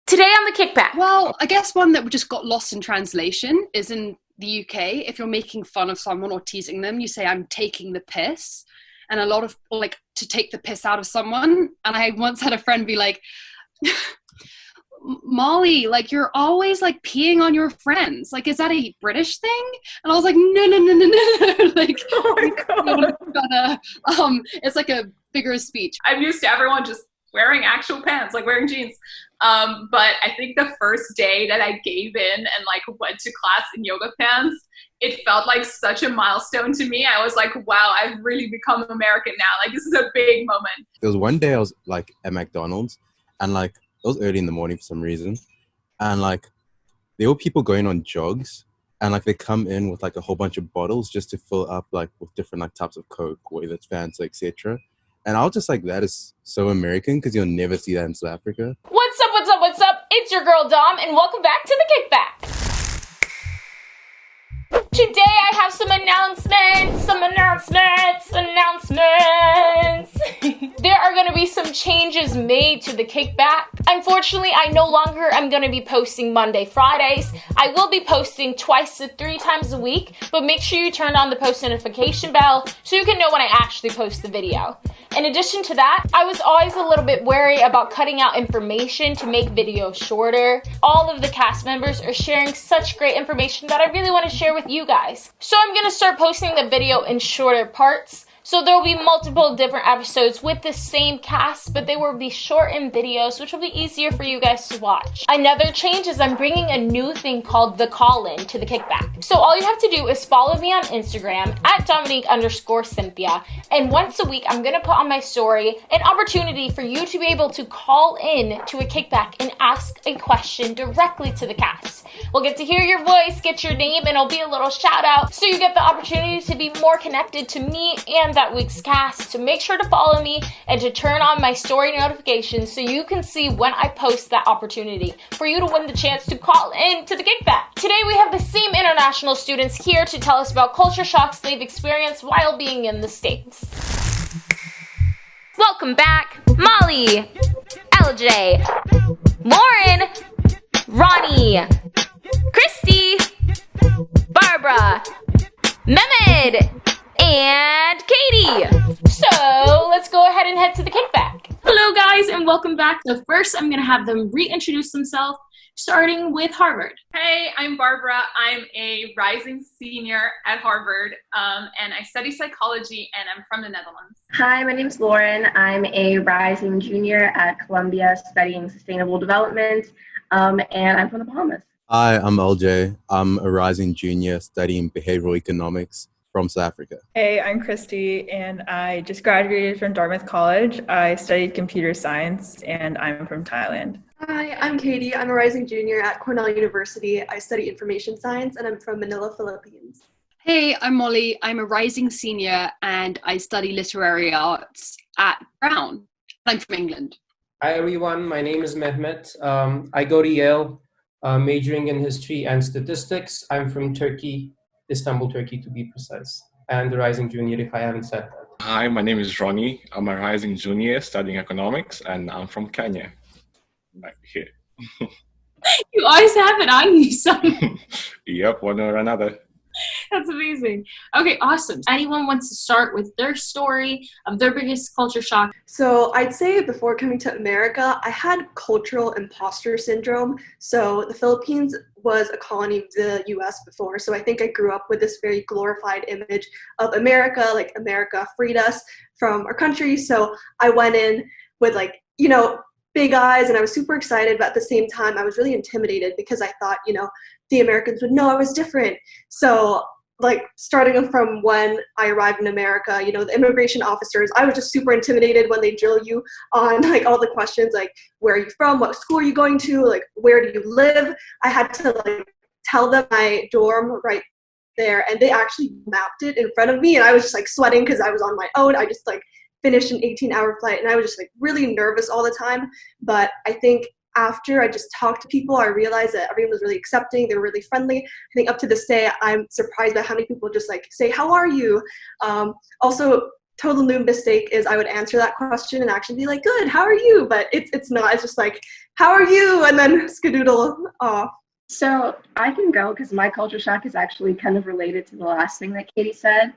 Today on the kickback. Well, I guess one that just got lost in translation is in the UK. If you're making fun of someone or teasing them, you say, I'm taking the piss. And a lot of people like to take the piss out of someone. And I once had a friend be like, Molly, like, you're always like peeing on your friends. Like, is that a British thing? And I was like, no. Like, Oh my God. It's like a figure of speech. I'm used to everyone just wearing actual pants, like wearing jeans. But I think the first day that I gave in and like went to class in yoga pants, it felt like such a milestone to me. I was like, wow, I've really become American now. Like, this is a big moment. There was one day I was like at McDonald's and like it was early in the morning for some reason. And like there were people going on jogs and like they come in with like a whole bunch of bottles just to fill up like with different like types of Coke, whether it's Fanta, etc. And I was just like, that is so American because you'll never see that in South Africa. What's up, what's up, what's up? It's your girl Dom, and welcome back to the kickback. Today I have some announcements. There are going to be some changes made to the kickback. Unfortunately, I no longer am going to be posting Monday, Fridays. I will be posting twice to 3 times a week, but make sure you turn on the post notification bell so you can know when I actually post the video. In addition to that, I was always a little bit wary about cutting out information to make videos shorter. All of the cast members are sharing such great information that I really want to share with you guys. So I'm going to start posting the video in shorter parts. So there will be multiple different episodes with the same cast, but they will be shortened videos, which will be easier for you guys to watch. Another change is I'm bringing a new thing called the call-in to the kickback. So all you have to do is follow me on Instagram at Domonique_Cynthia. And once a week, I'm going to put on my story an opportunity for you to be able to call in to a kickback and ask a question directly to the cast. We'll get to hear your voice, get your name, and it'll be a little shout out. So you get the opportunity to be more connected to me and that week's cast. So make sure to follow me and to turn on my story notifications so you can see when I post that opportunity for you to win the chance to call in to the kickback. Today we have the same international students here to tell us about culture shocks they've experienced while being in the States. Welcome back, Molly, LJ, Lauren, Ronnie, Christy, Barbara, Mehmed, and Katie. So let's go ahead and head to the kickback. Hello guys and welcome back. So first I'm going to have them reintroduce themselves, starting with Harvard. Hey, I'm Barbara. I'm a rising senior at Harvard, and I study psychology, and I'm from the Netherlands. Hi, my name is Lauren. I'm a rising junior at Columbia studying sustainable development, and I'm from the Bahamas. Hi, I'm LJ. I'm a rising junior studying behavioral economics from South Africa. Hey, I'm Christy, and I just graduated from Dartmouth College. I studied computer science, and I'm from Thailand. Hi, I'm Katie. I'm a rising junior at Cornell University. I study information science, and I'm from Manila, Philippines. Hey, I'm Molly. I'm a rising senior and I study literary arts at Brown. I'm from England. Hi everyone, my name is Mehmet. I go to Yale, majoring in history and statistics. I'm from Turkey, Istanbul, Turkey to be precise, and the rising junior if I haven't said that. Hi, my name is Ronnie. I'm a rising junior studying economics, and I'm from Kenya. Right here. You always have it on you, son. Yep, one or another. That's amazing. Okay, awesome. Anyone wants to start with their story of their biggest culture shock? So I'd say before coming to America, I had cultural imposter syndrome. So the Philippines was a colony of the US before. So I think I grew up with this very glorified image of America, like America freed us from our country. So I went in with big eyes and I was super excited, but at the same time, I was really intimidated because I thought, the Americans would know I was different. So starting from when I arrived in America, the immigration officers, I was just super intimidated when they drill you on all the questions, like, where are you from? What school are you going to? Where do you live? I had to tell them my dorm right there, and they actually mapped it in front of me, and I was just sweating because I was on my own. I just finished an 18-hour flight, and I was just really nervous all the time. But I think after I just talked to people, I realized that everyone was really accepting. They were really friendly. I think up to this day, I'm surprised by how many people just say, how are you? Also, total noob mistake is I would answer that question and actually be like, good, how are you? But it's not. It's just like, how are you? And then skadoodle off. So I can go because my culture shock is actually kind of related to the last thing that Katie said.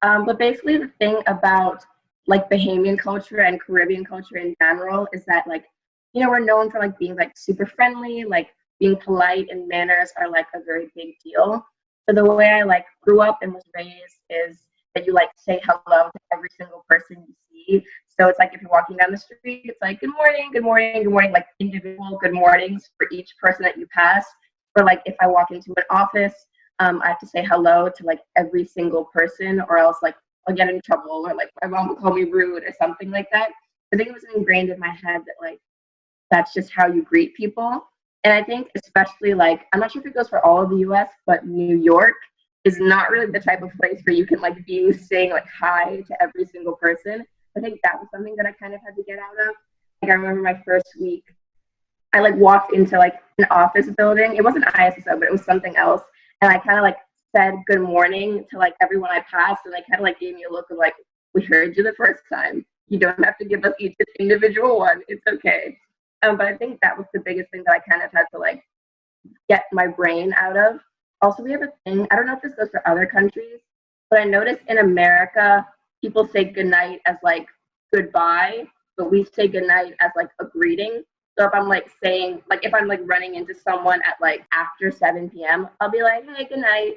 But basically the thing about like Bahamian culture and Caribbean culture in general is that like, you know, we're known for like being like super friendly, like being polite, and manners are like a very big deal. So the way I like grew up and was raised is that you like say hello to every single person you see. So it's like if you're walking down the street, it's like good morning, good morning, good morning, like individual good mornings for each person that you pass. Or like if I walk into an office, I have to say hello to like every single person, or else like I'll get in trouble, or like my mom will call me rude or something like that. I think it was ingrained in my head that like that's just how you greet people. And I think especially like, I'm not sure if it goes for all of the US, but New York is not really the type of place where you can like be saying like hi to every single person. I think that was something that I kind of had to get out of. Like I remember my first week, I like walked into like an office building. It wasn't ISSO, but it was something else. And I kind of like said good morning to like everyone I passed, and they kind of like gave me a look of like, we heard you the first time. You don't have to give us each individual one. It's okay. But I think that was the biggest thing that I kind of had to like get my brain out of. Also, we have a thing, I don't know if this goes for other countries, but I noticed in America, people say goodnight as like goodbye, but we say goodnight as like a greeting. So if I'm like saying, like if I'm like running into someone at like after 7 p.m., I'll be like, hey, good night.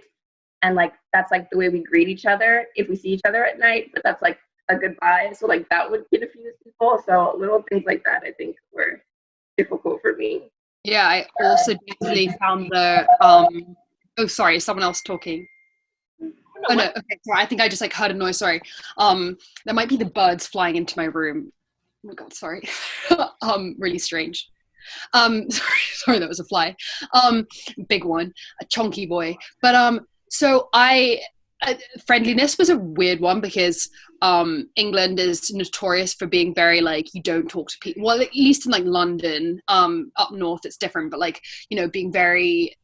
And like, that's like the way we greet each other if we see each other at night, but that's like a goodbye. So like that would confuse people. So little things like that, I think were difficult for me. Yeah, I also definitely found the, oh, sorry, is someone else talking? Oh no, okay, sorry, I think I just like heard a noise, sorry. There might be the birds flying into my room. Oh my God, sorry. Really strange. Sorry, that was a fly. Big one, a chunky boy. But so friendliness was a weird one because England is notorious for being very like, you don't talk to people. Well, at least in like London, up north it's different, but like, you know, being very,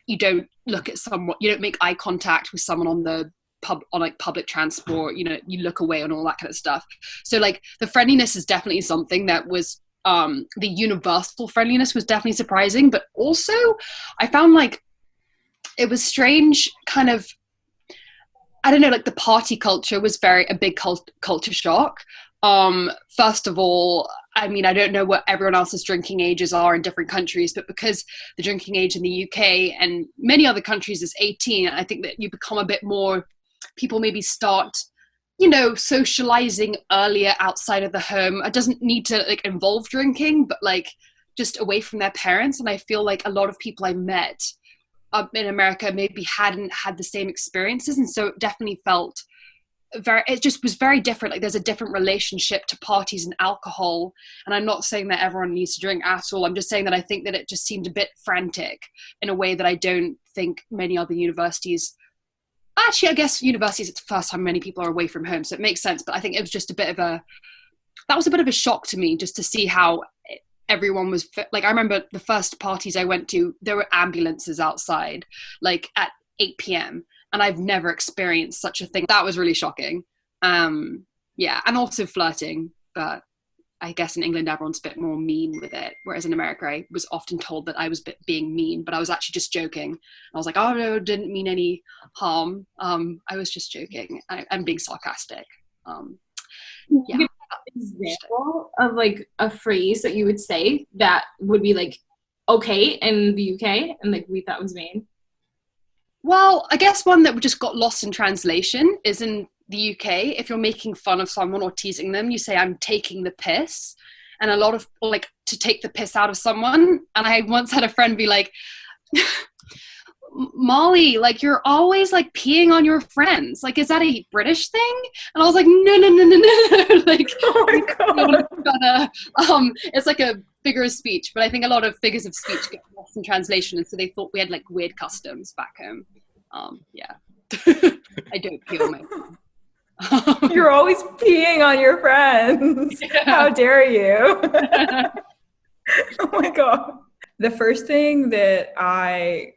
you don't look at someone, you don't make eye contact with someone on the on like public transport, you know, you look away and all that kind of stuff. So like the friendliness is definitely something that was the universal friendliness was definitely surprising, but also I found like it was strange kind of, I don't know, like the party culture was a big culture shock. First of all, I mean, I don't know what everyone else's drinking ages are in different countries, but because the drinking age in the UK and many other countries is 18, I think that you become a bit more, people maybe start, you know, socializing earlier outside of the home. It doesn't need to like involve drinking, but like just away from their parents. And I feel like a lot of people I met in America maybe hadn't had the same experiences, and so it definitely felt it just was very different. Like there's a different relationship to parties and alcohol, and I'm not saying that everyone needs to drink at all. I'm just saying that I think that it just seemed a bit frantic in a way that I don't think many other universities, actually I guess universities it's the first time many people are away from home, so it makes sense, but I think it was just that was a bit of a shock to me, just to see how everyone was like, I remember the first parties I went to, there were ambulances outside like at 8 p.m. and I've never experienced such a thing. That was really shocking. Yeah, and also flirting, but I guess in England everyone's a bit more mean with it, whereas in America I was often told that I was being mean, but I was actually just joking. I was like, oh no, didn't mean any harm. I was just joking. I'm being sarcastic. Yeah. Example of like a phrase that you would say that would be like okay in the UK and like we thought was mean? Well, I guess one that just got lost in translation is in the UK, if you're making fun of someone or teasing them, you say I'm taking the piss. And a lot of like to take the piss out of someone. And I once had a friend be like, Molly, like you're always like peeing on your friends. Like, is that a British thing? And I was like, no. Like, oh my God. It's like a figure of speech, but I think a lot of figures of speech get lost in translation, and so they thought we had like weird customs back home. Yeah, I don't pee on my friends. You're always peeing on your friends. Yeah. How dare you? Oh my God. The first thing that I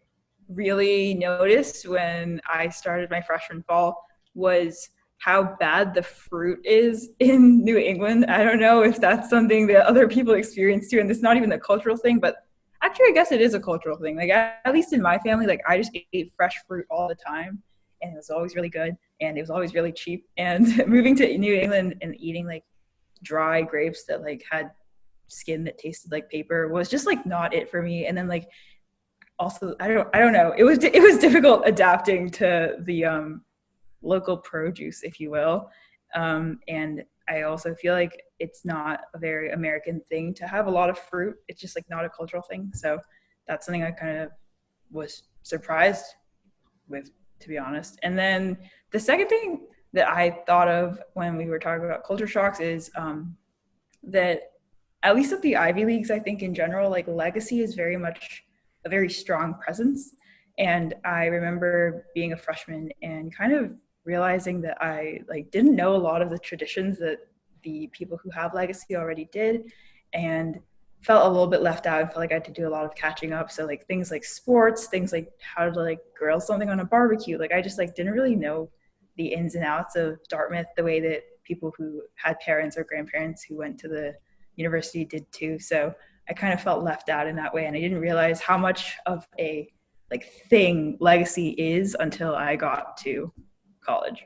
really noticed when I started my freshman fall was how bad the fruit is in New England. I don't know if that's something that other people experience too, and it's not even a cultural thing, but actually I guess it is a cultural thing. Like at least in my family, like I just ate fresh fruit all the time, and it was always really good, and it was always really cheap. And moving to New England and eating like dry grapes that like had skin that tasted like paper was just like not it for me. And then like also I don't know, it was difficult adapting to the local produce, if you will. And I also feel like it's not a very American thing to have a lot of fruit. It's just like not a cultural thing. So that's something I kind of was surprised with, to be honest. And then the second thing that I thought of when we were talking about culture shocks is that at least at the Ivy Leagues, I think in general, like legacy is very much a very strong presence. And I remember being a freshman and kind of realizing that I like didn't know a lot of the traditions that the people who have legacy already did, and felt a little bit left out and felt like I had to do a lot of catching up. So like things like sports, things like how to like grill something on a barbecue. Like I just like didn't really know the ins and outs of Dartmouth the way that people who had parents or grandparents who went to the university did too. So I kind of felt left out in that way, and I didn't realize how much of a like thing legacy is until I got to college.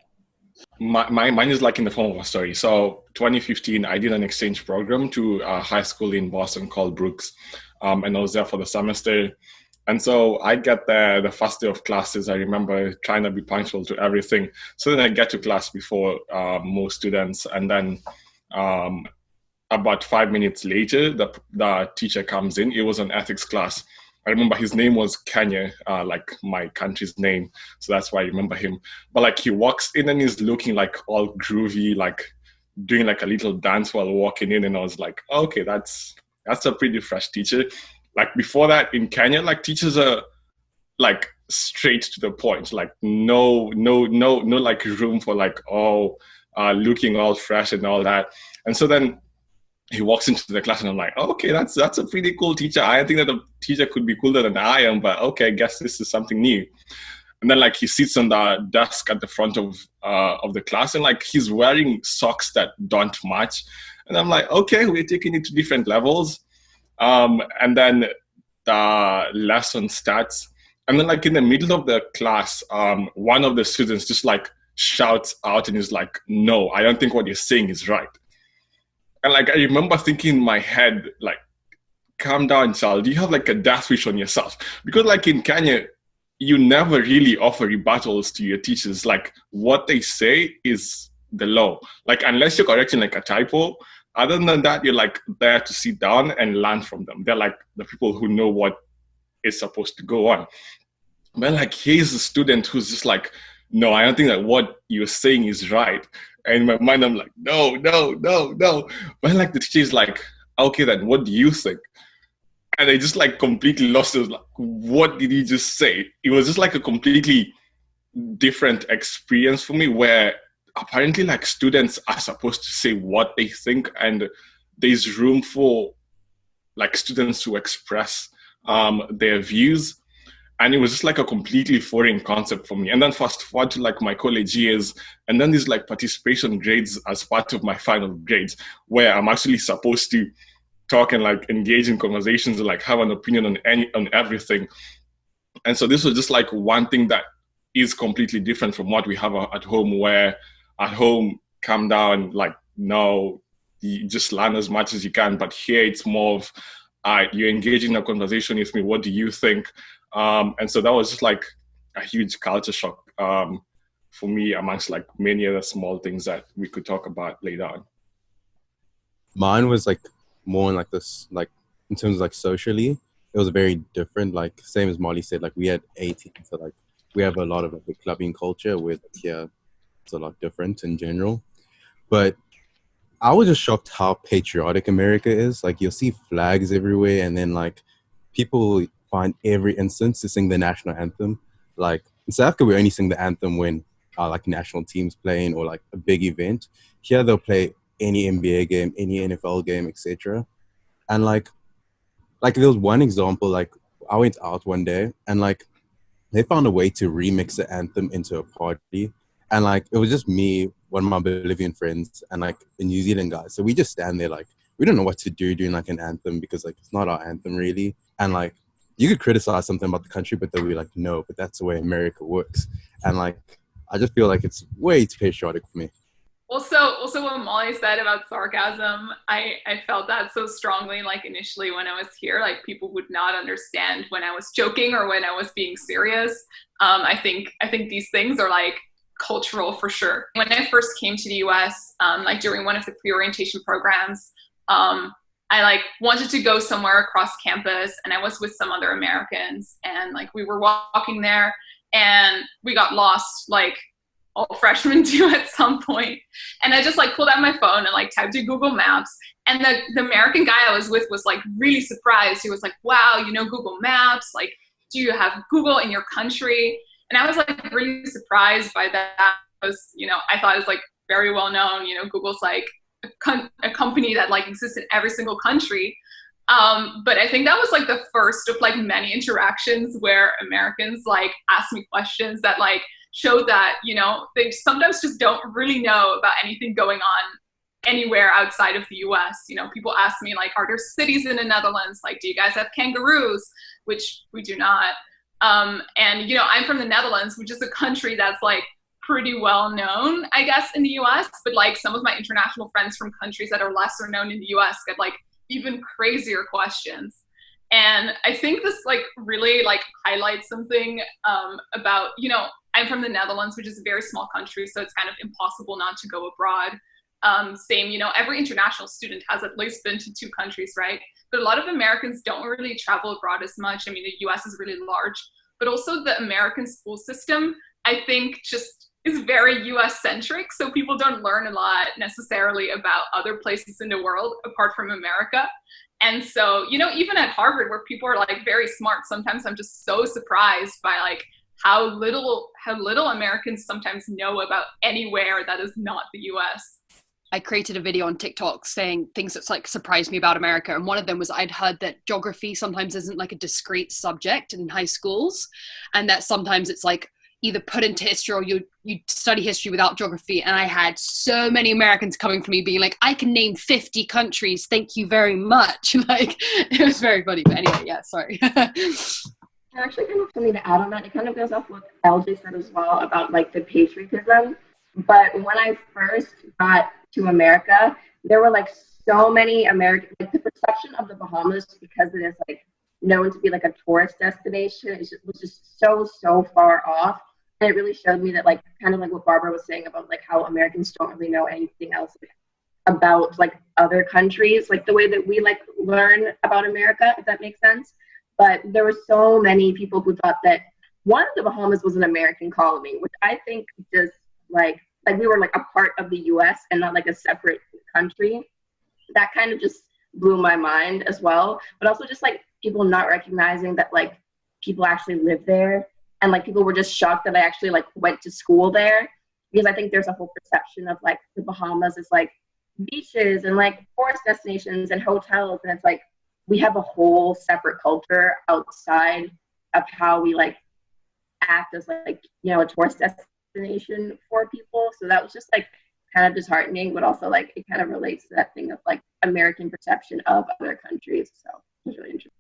Mine is like in the form of a story. So 2015, I did an exchange program to a high school in Boston called Brooks, and I was there for the semester. And so I get there the first day of classes. I remember trying to be punctual to everything. So then I get to class before most students, and then about 5 minutes later, the teacher comes in. It was an ethics class. I remember his name was Kenya, like my country's name. So that's why I remember him. But like he walks in and he's looking like all groovy, like doing like a little dance while walking in. And I was like, okay, that's a pretty fresh teacher. Like before that in Kenya, like teachers are like straight to the point, like no like room for like, looking all fresh and all that. And so then he walks into the class and I'm like, okay, that's a pretty cool teacher. I think that the teacher could be cooler than I am, but okay, I guess this is something new. And then like he sits on the desk at the front of the class, and like he's wearing socks that don't match. And I'm like, okay, we're taking it to different levels. And then the lesson starts. And then like in the middle of the class, one of the students just like shouts out and is like, no, I don't think what you're saying is right. And like, I remember thinking in my head, like, calm down, child. Do you have like a death wish on yourself? Because like in Kenya, you never really offer rebuttals to your teachers. Like what they say is the law. Like unless you're correcting like a typo, other than that, you're like there to sit down and learn from them. They're like the people who know what is supposed to go on. But like here's a student who's just like, no, I don't think that what you're saying is right. And in my mind, I'm like, no. But like the teacher is like, okay, then what do you think? And I just like completely lost it. Like, what did he just say? It was just like a completely different experience for me, where apparently like students are supposed to say what they think, and there's room for like students to express their views. And it was just like a completely foreign concept for me. And then fast forward to like my college years, and then there's like participation grades as part of my final grades, where I'm actually supposed to talk and like engage in conversations and like have an opinion on everything. And so this was just like one thing that is completely different from what we have at home, where at home, calm down, like, no, you just learn as much as you can. But here it's more of, you're engaging in a conversation with me. What do you think? And so that was just like a huge culture shock for me, amongst like many other small things that we could talk about later on. Mine was like more in like this, like in terms of like socially, it was very different. Like same as Molly said, like we had 18, so like we have a lot of like the clubbing culture, with here it's a lot different in general. But I was just shocked how patriotic America is. Like you'll see flags everywhere, and then like people find every instance to sing the national anthem. Like in South Africa, we only sing the anthem when like national teams playing or like a big event. Here they'll play any NBA game, any NFL game, etc. And like there was one example, like I went out one day and like they found a way to remix the anthem into a party. And like it was just me one of my Bolivian friends and like a New Zealand guy. So we just stand there like, we don't know what to do doing like an anthem because like it's not our anthem really. And like you could criticize something about the country, but they'll be like, no, but that's the way America works. And like, I just feel like it's way too patriotic for me. Also what Molly said about sarcasm, I felt that so strongly, like initially when I was here, like people would not understand when I was joking or when I was being serious. I think these things are like cultural for sure. When I first came to the US, like during one of the pre-orientation programs, I like wanted to go somewhere across campus, and I was with some other Americans, and like we were walking there and we got lost, like all freshmen do at some point. And I just like pulled out my phone and like typed in Google Maps. And the American guy I was with was like really surprised. He was like, wow, you know Google Maps? Like, do you have Google in your country? And I was like really surprised by that because, you know, I thought it was like very well known, you know, Google's like a company that like exists in every single country. But I think that was like the first of like many interactions where Americans like asked me questions that like show that, you know, they sometimes just don't really know about anything going on anywhere outside of the US. You know, people ask me like, are there cities in the Netherlands? Like, do you guys have kangaroos? Which we do not. And, you know, I'm from the Netherlands, which is a country that's like pretty well known, I guess, in the US. But like some of my international friends from countries that are lesser known in the US get like even crazier questions. And I think this like really like highlights something about, you know, I'm from the Netherlands, which is a very small country, so it's kind of impossible not to go abroad. Same, you know, every international student has at least been to 2 countries, right? But a lot of Americans don't really travel abroad as much. I mean, the US is really large, but also the American school system, I think, just is very US centric. So people don't learn a lot necessarily about other places in the world apart from America. And so, you know, even at Harvard, where people are like very smart, sometimes I'm just so surprised by like how little Americans sometimes know about anywhere that is not the US. I created a video on TikTok saying things that's like surprised me about America. And one of them was I'd heard that geography sometimes isn't like a discrete subject in high schools. And that sometimes it's like either put into history or you study history without geography. And I had so many Americans coming for me being like, I can name 50 countries. Thank you very much. Like, it was very funny. But anyway, yeah, sorry. Actually, kind of something to add on that. It kind of goes off what LJ said as well about like the patriotism. But when I first got to America, there were like so many American, like the perception of the Bahamas, because it is like known to be like a tourist destination, was just so far off. And it really showed me that like kind of like what Barbara was saying about like how Americans don't really know anything else about like other countries, like the way that we like learn about America, if that makes sense. But there were so many people who thought that one, the Bahamas was an American colony, which I think just like we were like a part of the US and not like a separate country. That kind of just blew my mind as well. But also just like people not recognizing that like people actually live there, and like people were just shocked that I actually like went to school there, because I think there's a whole perception of like the Bahamas is like beaches and like tourist destinations and hotels, and it's like we have a whole separate culture outside of how we like act as like, you know, a tourist destination for people. So that was just like kind of disheartening, but also like it kind of relates to that thing of like American perception of other countries. So it was really interesting.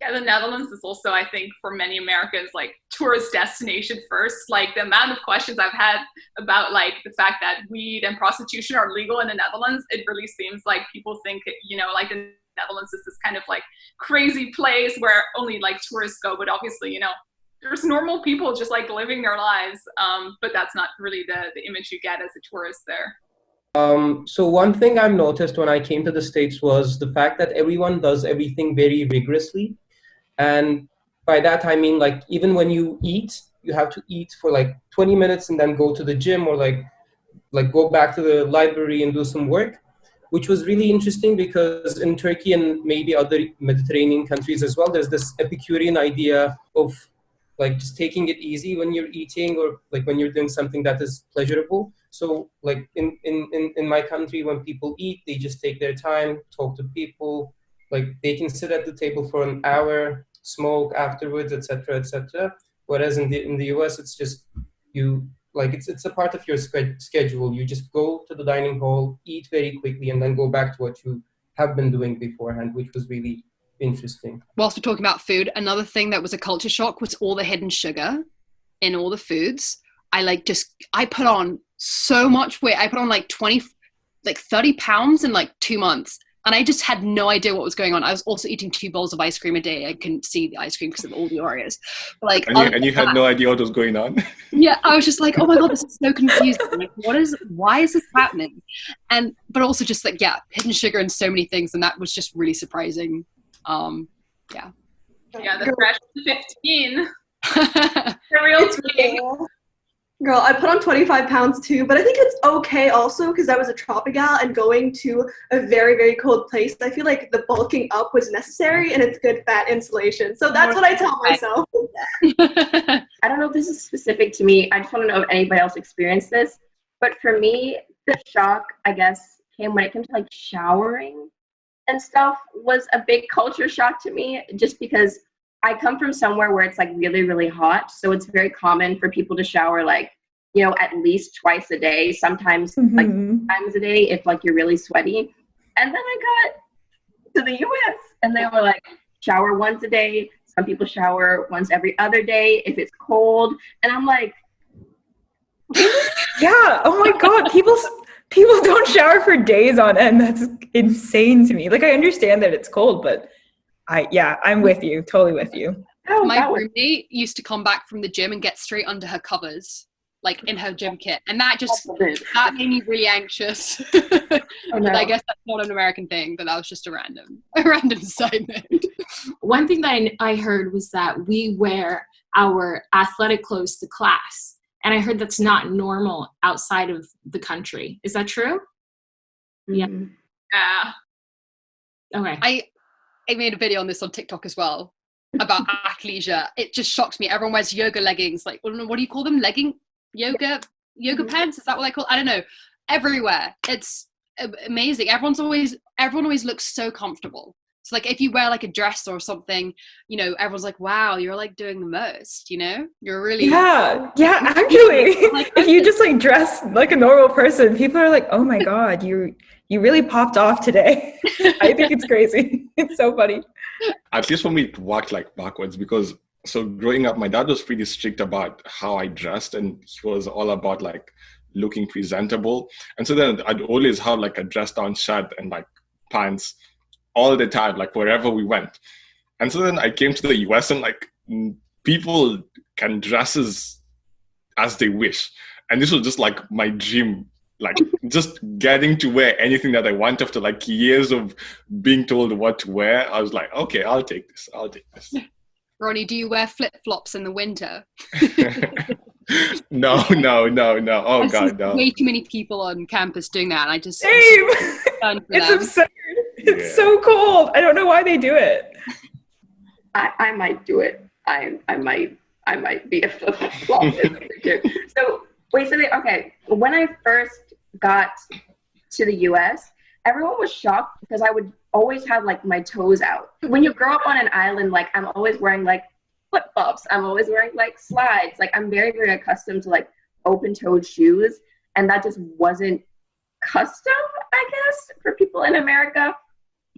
Yeah, the Netherlands is also, I think, for many Americans, like tourist destination first. Like the amount of questions I've had about like the fact that weed and prostitution are legal in the Netherlands, it really seems like people think, you know, like the Netherlands is this kind of like crazy place where only like tourists go. But obviously, you know, there's normal people just like living their lives. But that's not really the image you get as a tourist there. So one thing I've noticed when I came to the States was the fact that everyone does everything very rigorously. And by that, I mean, like, even when you eat, you have to eat for like 20 minutes and then go to the gym or like go back to the library and do some work, which was really interesting because in Turkey and maybe other Mediterranean countries as well, there's this Epicurean idea of like just taking it easy when you're eating or like when you're doing something that is pleasurable. So like in my country, when people eat, they just take their time, talk to people, like they can sit at the table for an hour, smoke afterwards, etc., etc. Whereas in the US, it's just you Like it's a part of your schedule. You just go to the dining hall, eat very quickly, and then go back to what you have been doing beforehand, which was really interesting. Whilst we're talking about food, another thing that was a culture shock was all the hidden sugar in all the foods. I put on so much weight. I put on like 30 pounds in like 2 months. And I just had no idea what was going on. I was also eating 2 bowls of ice cream a day. I couldn't see the ice cream because of all the Oreos. But and you had no idea what was going on? Yeah, I was just like, oh my God, this is so confusing. Like, why is this happening? But also just like, yeah, hidden sugar in so many things. And that was just really surprising. Yeah, the fresh 15. The real thing. Girl, I put on 25 pounds too, but I think it's okay also because I was a tropical and going to a very, very cold place. I feel like the bulking up was necessary and it's good fat insulation. So that's what I tell myself. I don't know if this is specific to me. I just want to know if anybody else experienced this. But for me, the shock, I guess, came when it came to like showering and stuff was a big culture shock to me just because I come from somewhere where it's like really, really hot. So it's very common for people to shower like, you know, at least twice a day, sometimes like 3 times a day if like you're really sweaty. And then I got to the US and they were like, shower once a day. Some people shower once every other day if it's cold. And I'm like, yeah, oh my God, people don't shower for days on end. That's insane to me. Like I understand that it's cold, but I'm with you, totally with you. My roommate used to come back from the gym and get straight under her covers, like in her gym kit, and that made me really anxious. Oh, no. I guess that's not an American thing, but that was just a random side note. One thing that I heard was that we wear our athletic clothes to class, and I heard that's not normal outside of the country. Is that true? Yeah. Okay. I made a video on this on TikTok as well about athleisure. It just shocked me. Everyone wears yoga leggings. Like, what do you call them? Yoga pants? Is that what they call? I don't know. Everywhere. It's amazing. Everyone always looks so comfortable. So like if you wear like a dress or something, you know, everyone's like, wow, you're like doing the most, you know? You're really actually. If you just like dress like a normal person, people are like, oh my God, you really popped off today. I think it's crazy. It's so funny. At least for me, it worked like backwards because so growing up, my dad was pretty strict about how I dressed and he was all about like looking presentable. And so then I'd always have like a dress down shirt and like pants all the time, like wherever we went. And so then I came to the US and like people can dress as they wish. And this was just like my dream, like just getting to wear anything that I want after like years of being told what to wear. I was like, okay, I'll take this. Ronnie, do you wear flip-flops in the winter? No. Oh God, no. Way too many people on campus doing that. And I just... Same! It's absurd. It's so cold. I don't know why they do it. I might do it. I might be a flip-flop. So when I first got to the US, everyone was shocked because I would always have like my toes out. When you grow up on an island, like I'm always wearing like flip-flops. I'm always wearing like slides. Like I'm very, very accustomed to like open-toed shoes. And that just wasn't custom, I guess, for people in America.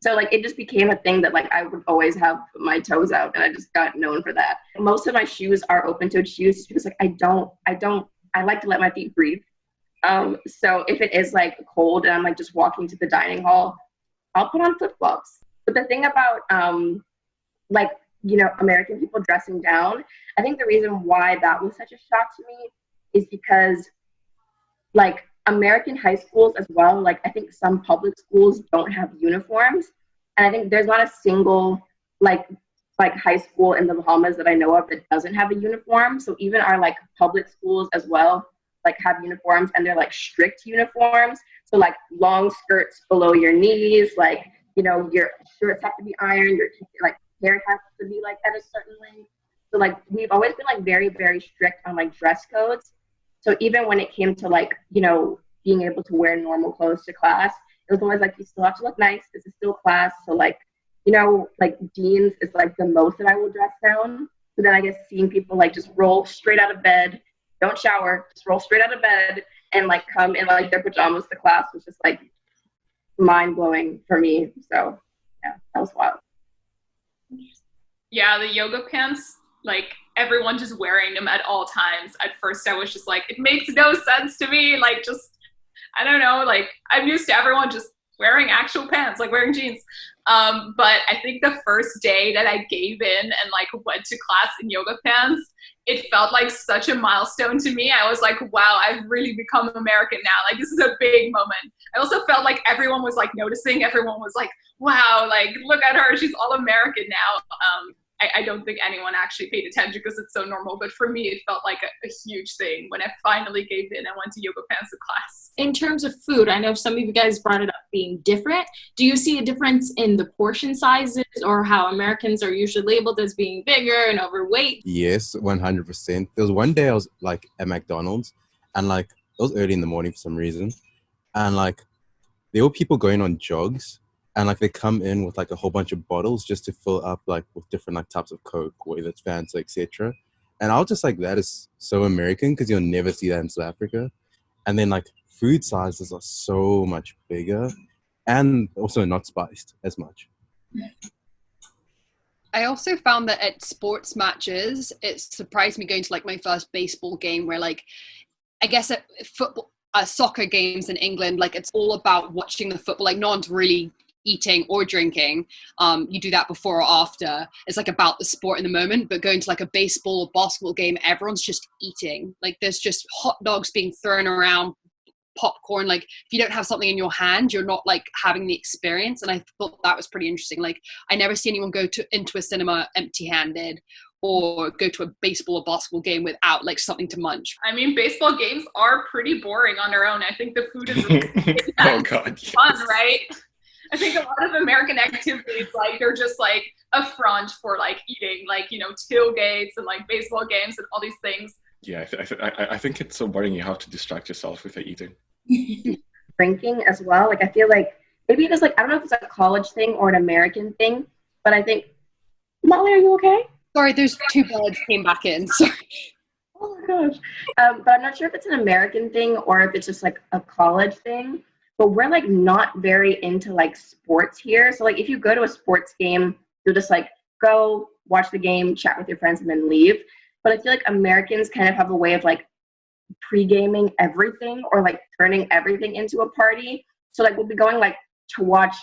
So like it just became a thing that like I would always have my toes out and I just got known for that. Most of my shoes are open-toed shoes because like I like to let my feet breathe. So if it is like cold and I'm like just walking to the dining hall, I'll put on flip-flops. But the thing about like, you know, American people dressing down, I think the reason why that was such a shock to me is because like American high schools as well, like I think some public schools don't have uniforms. And I think there's not a single like high school in the Bahamas that I know of that doesn't have a uniform. So even our like public schools as well, like have uniforms and they're like strict uniforms. So like long skirts below your knees, like, you know, your shirts have to be ironed, your like hair has to be like at a certain length. So like we've always been like very, very strict on like dress codes. So even when it came to like, you know, being able to wear normal clothes to class, it was always like, you still have to look nice. This is still class. So like, you know, like jeans is like the most that I will dress down. So then I guess seeing people like just roll straight out of bed don't shower, just roll straight out of bed and like come in like their pajamas to class was just like mind blowing for me. So yeah, that was wild. Yeah, the yoga pants, like everyone just wearing them at all times. At first I was just like, it makes no sense to me. Like, just, I don't know, like I'm used to everyone just wearing actual pants, like wearing jeans. But I think the first day that I gave in and like went to class in yoga pants, it felt like such a milestone to me. I was like, wow, I've really become American now. Like, this is a big moment. I also felt like everyone was like noticing. Everyone was like, wow, like, look at her. She's all American now. I don't think anyone actually paid attention because it's so normal. But for me, it felt like a huge thing when I finally gave in and went to yoga pants in class. In terms of food, I know some of you guys brought it up being different. Do you see a difference in the portion sizes or how Americans are usually labeled as being bigger and overweight? Yes, 100%. There was one day I was like at McDonald's, and like it was early in the morning for some reason, and like there were people going on jogs, and like they come in with like a whole bunch of bottles just to fill up like with different like types of Coke, whether it's Fanta, etc. And I was just like, that is so American because you'll never see that in South Africa. And then like food sizes are so much bigger and also not spiced as much. I also found that at sports matches, it surprised me going to like my first baseball game where like, I guess at football, soccer games in England, like it's all about watching the football. Like no one's really eating or drinking. You do that before or after. It's like about the sport in the moment, but going to like a baseball or basketball game, everyone's just eating. Like there's just hot dogs being thrown around, popcorn. Like if you don't have something in your hand, you're not like having the experience. And I thought that was pretty interesting. Like I never see anyone go into a cinema empty-handed or go to a baseball or basketball game without like something to munch. I mean, baseball games are pretty boring on their own. I think the food is really Oh God, yes. fun, right? I think a lot of American activities, like they're just like a front for like eating, like, you know, tailgates and like baseball games and all these things. Yeah, I think it's so boring. You have to distract yourself with the eating. Drinking as well. Like I feel like maybe it is like, I don't know if it's a college thing or an American thing, but I think, Molly, are you okay? Sorry, there's two birds came back in. Sorry. Oh my gosh. But I'm not sure if it's an American thing or if it's just like a college thing. But we're like not very into like sports here. So like if you go to a sports game, you'll just like go watch the game, chat with your friends, and then leave. But I feel like Americans kind of have a way of like pre-gaming everything or like turning everything into a party. So like we'll be going like to watch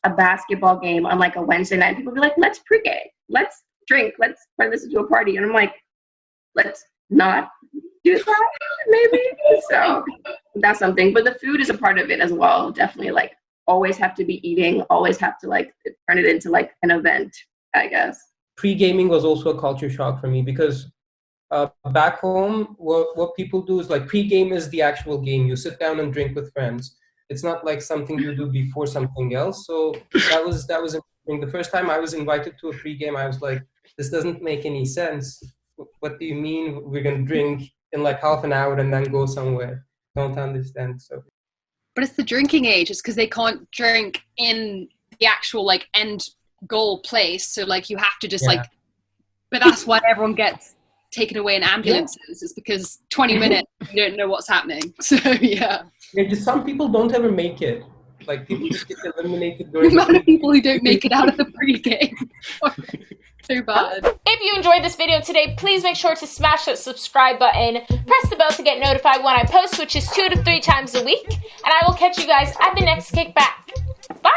a basketball game on like a Wednesday night. People will be like, let's pre-game, let's drink, let's turn this into a party. And I'm like, let's not do that maybe. So that's something. But the food is a part of it as well. Definitely like always have to be eating, always have to like turn it into like an event, I guess. Pre-gaming was also a culture shock for me because back home, what people do is like pre-game is the actual game. You sit down and drink with friends. It's not like something you do before something else. So that was interesting. The first time I was invited to a pre-game, I was like, this doesn't make any sense. What do you mean we're going to drink in like half an hour and then go somewhere? Don't understand. So, but it's the drinking age. It's because they can't drink in the actual like end goal place. So like you have to just like, but that's why everyone gets taken away in ambulances. It's because 20 minutes you don't know what's happening. So yeah. Just some people don't ever make it. Like people just get eliminated. The amount of people who don't make it out of the pre-game. So bad. If you enjoyed this video today, please make sure to smash that subscribe button, press the bell to get notified when I post, which is 2 to 3 times a week, and I will catch you guys at the next kickback. Bye!